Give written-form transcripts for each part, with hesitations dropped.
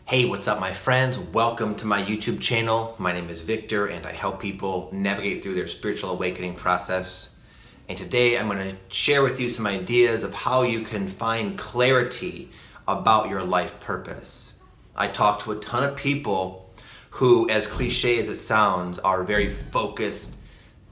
Hey, what's up my friends? Welcome to my YouTube channel. My name is Victor and I help people navigate through their spiritual awakening process. And today I'm going to share with you some ideas of how you can find clarity about your life purpose. I talk to a ton of people who, as cliche as it sounds, are very focused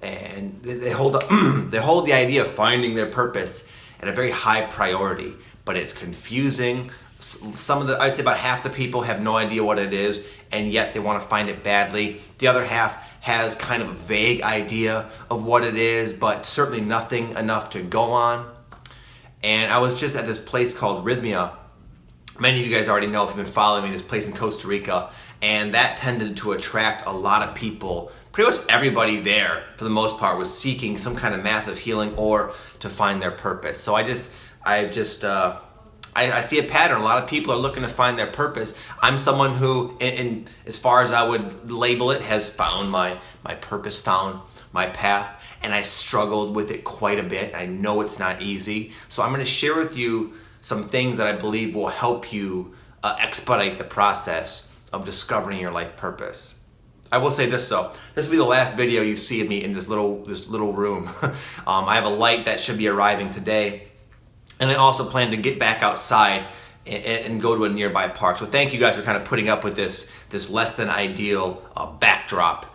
and they hold the idea of finding their purpose at a very high priority, but it's confusing. I'd say about half the people have no idea what it is, and yet they want to find it badly. The other half has kind of a vague idea of what it is, but certainly nothing enough to go on. And I was just at this place called Rhythmia. Many of you guys already know if you've been following me, this place in Costa Rica, and that tended to attract a lot of people. Pretty much everybody there, for the most part, was seeking some kind of massive healing or to find their purpose. So I see a pattern. A lot of people are looking to find their purpose. I'm someone who, in as far as I would label it, has found my purpose, found my path, and I struggled with it quite a bit. I know it's not easy. So I'm going to share with you some things that I believe will help you expedite the process of discovering your life purpose. I will say this though, this will be the last video you see of me in this little room. I have a light that should be arriving today. And I also plan to get back outside and go to a nearby park. So thank you guys for kind of putting up with this less than ideal backdrop.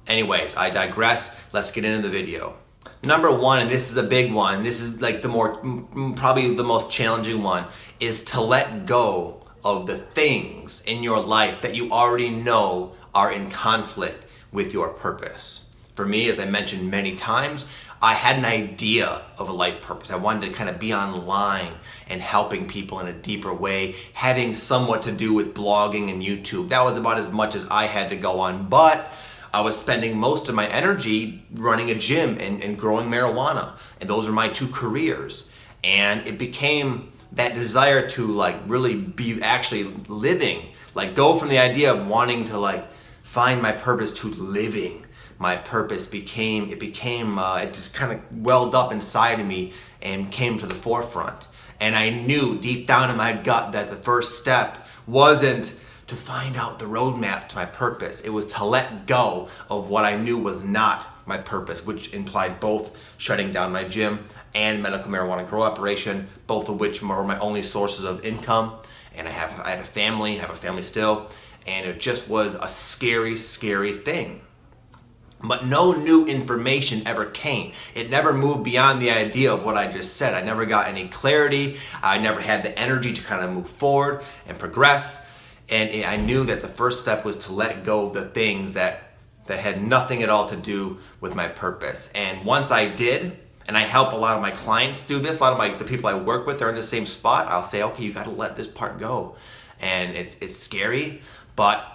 Anyways, I digress. Let's get into the video. Number one, and this is a big one, this is like probably the most challenging one, is to let go of the things in your life that you already know are in conflict with your purpose. For me, as I mentioned many times, I had an idea of a life purpose. I wanted to kind of be online and helping people in a deeper way, having somewhat to do with blogging and YouTube. That was about as much as I had to go on, but I was spending most of my energy running a gym and growing marijuana, and those are my two careers. And it became that desire to really be actually living, go from the idea of wanting to find my purpose to living. My purpose it just kind of welled up inside of me and came to the forefront. And I knew deep down in my gut that the first step wasn't to find out the roadmap to my purpose. It was to let go of what I knew was not my purpose, which implied both shutting down my gym and medical marijuana grow operation, both of which were my only sources of income. And I had a family, have a family still, and it just was a scary, scary thing. But no new information ever came. It never moved beyond the idea of what I just said. I never got any clarity. I never had the energy to kind of move forward and progress. And I knew that the first step was to let go of the things that had nothing at all to do with my purpose. And once I did, and I help a lot of my clients do this, a lot of the people I work with are in the same spot, I'll say, okay, you got to let this part go. And it's scary, but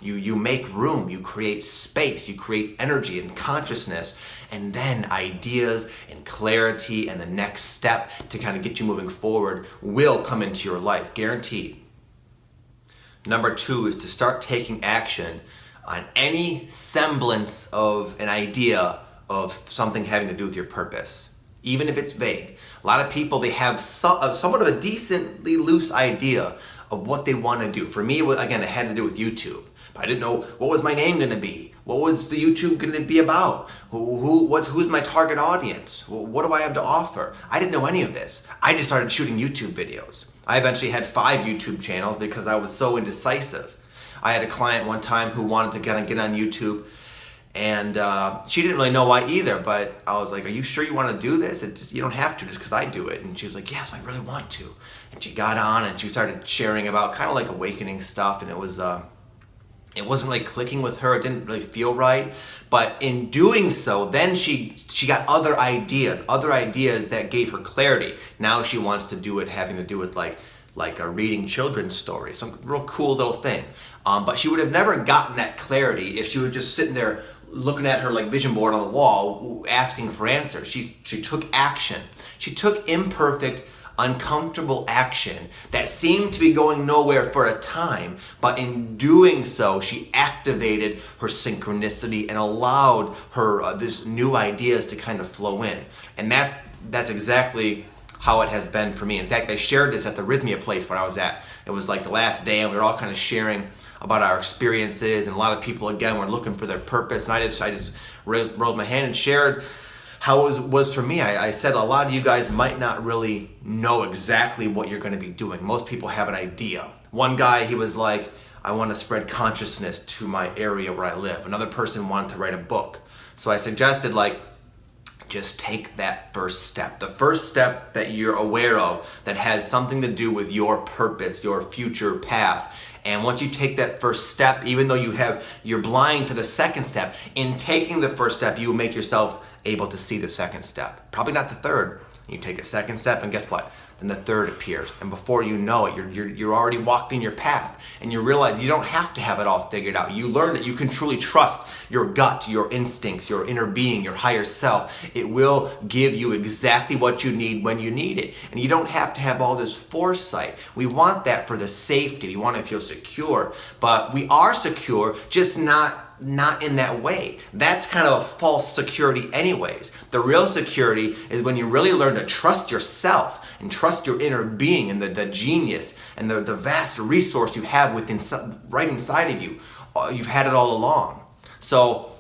you make room, you create space, you create energy and consciousness, and then ideas and clarity and the next step to kind of get you moving forward will come into your life, guaranteed. Number two is to start taking action on any semblance of an idea of something having to do with your purpose, even if it's vague. A lot of people, they have somewhat of a decently loose idea of what they want to do. For me, again, it had to do with YouTube. But I didn't know what was my name going to be. What was the YouTube going to be about? Who's my target audience? What do I have to offer? I didn't know any of this. I just started shooting YouTube videos. I eventually had 5 YouTube channels because I was so indecisive. I had a client one time who wanted to kind of get on YouTube, and she didn't really know why either, but I was like, are you sure you want to do this? You don't have to just because I do it. And she was like, yes, I really want to. And she got on and she started sharing about kind of awakening stuff, and it wasn't really clicking with her. It didn't really feel right. But in doing so, then she got other ideas that gave her clarity. Now she wants to do it having to do with reading children's stories, some real cool little thing. But she would have never gotten that clarity if she was just sitting there looking at her vision board on the wall, asking for answers. She took action. She took imperfect, uncomfortable action that seemed to be going nowhere for a time, but in doing so, she activated her synchronicity and allowed her this new ideas to kind of flow in. And that's exactly how it has been for me. In fact, I shared this at the Rhythmia place where I was at. It was like the last day, and we were all kind of sharing about our experiences, and a lot of people, again, were looking for their purpose, and I just rolled my hand and shared how it was for me. I said a lot of you guys might not really know exactly what you're going to be doing. Most people have an idea. One guy, he was like, I want to spread consciousness to my area where I live. Another person wanted to write a book. So I suggested, like, just take that first step. The first step that you're aware of that has something to do with your purpose, your future path. And once you take that first step, even though you're blind to the second step, in taking the first step, you will make yourself able to see the second step. Probably not the third. You take a second step, and guess what? Then the third appears, and before you know it, you're already walking your path, and you realize you don't have to have it all figured out. You learn that you can truly trust your gut, your instincts, your inner being, your higher self. It will give you exactly what you need when you need it, and you don't have to have all this foresight. We want that for the safety. We want to feel secure, but we are secure, just not in that way. That's kind of a false security anyways. The real security is when you really learn to trust yourself and trust your inner being and the genius and the vast resource you have right inside of you. You've had it all along. So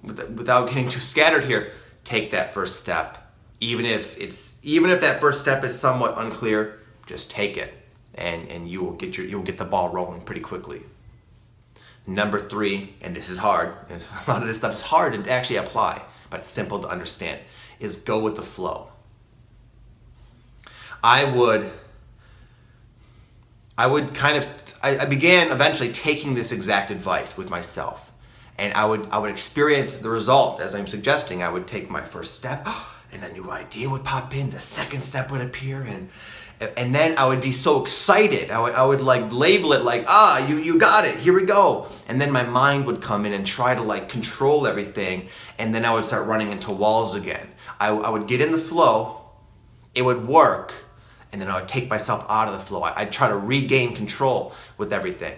without getting too scattered here, take that first step. Even if that first step is somewhat unclear, just take it, and you'll get the ball rolling pretty quickly. Number 3, and this is hard, a lot of this stuff is hard to actually apply, but it's simple to understand, is go with the flow. I began eventually taking this exact advice with myself, and I would experience the result as I'm suggesting. I would take my first step, and a new idea would pop in, the second step would appear, and then I would be so excited. I would like label it like, you got it, here we go. And then my mind would come in and try to like control everything. And then I would start running into walls again. I would get in the flow, it would work, and then I would take myself out of the flow. I'd try to regain control with everything.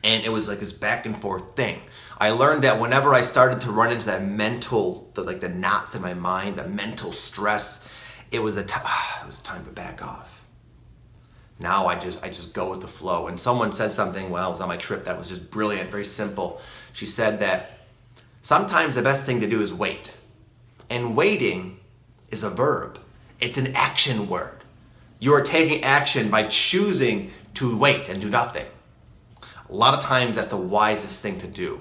And it was like this back and forth thing. I learned that whenever I started to run into that the knots in my mind, the mental stress, it was time to back off. Now I just go with the flow. And someone said something, well, it was on my trip, that was just brilliant, very simple. She said that sometimes the best thing to do is wait. And waiting is a verb. It's an action word. You are taking action by choosing to wait and do nothing. A lot of times that's the wisest thing to do.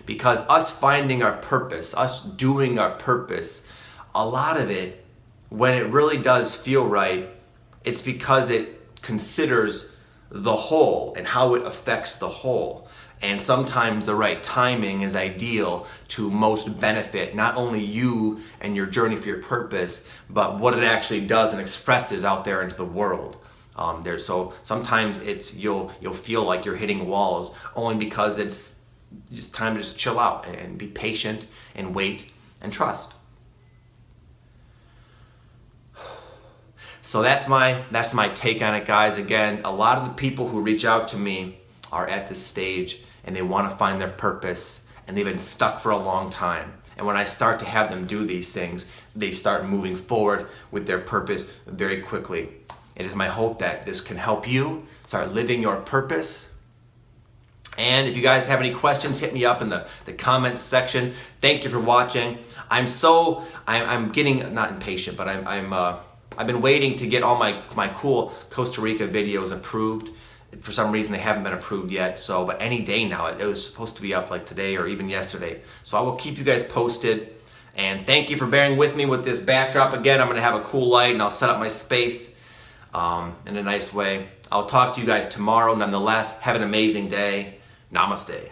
Because us finding our purpose, us doing our purpose, a lot of it, when it really does feel right, it's because it considers the whole and how it affects the whole. And sometimes the right timing is ideal to most benefit not only you and your journey for your purpose, but what it actually does and expresses out there into the world. So sometimes you'll feel like you're hitting walls only because it's just time to just chill out and be patient and wait and trust. So that's my take on it, guys. Again, a lot of the people who reach out to me are at this stage and they want to find their purpose, and they've been stuck for a long time. And when I start to have them do these things, they start moving forward with their purpose very quickly. It is my hope that this can help you start living your purpose. And if you guys have any questions, hit me up in the comments section. Thank you for watching. I'm getting, not impatient, but I've been waiting to get all my cool Costa Rica videos approved. For some reason, they haven't been approved yet. But any day now, it was supposed to be up like today or even yesterday. So I will keep you guys posted. And thank you for bearing with me with this backdrop. Again, I'm going to have a cool light and I'll set up my space in a nice way. I'll talk to you guys tomorrow. Nonetheless, have an amazing day. Namaste.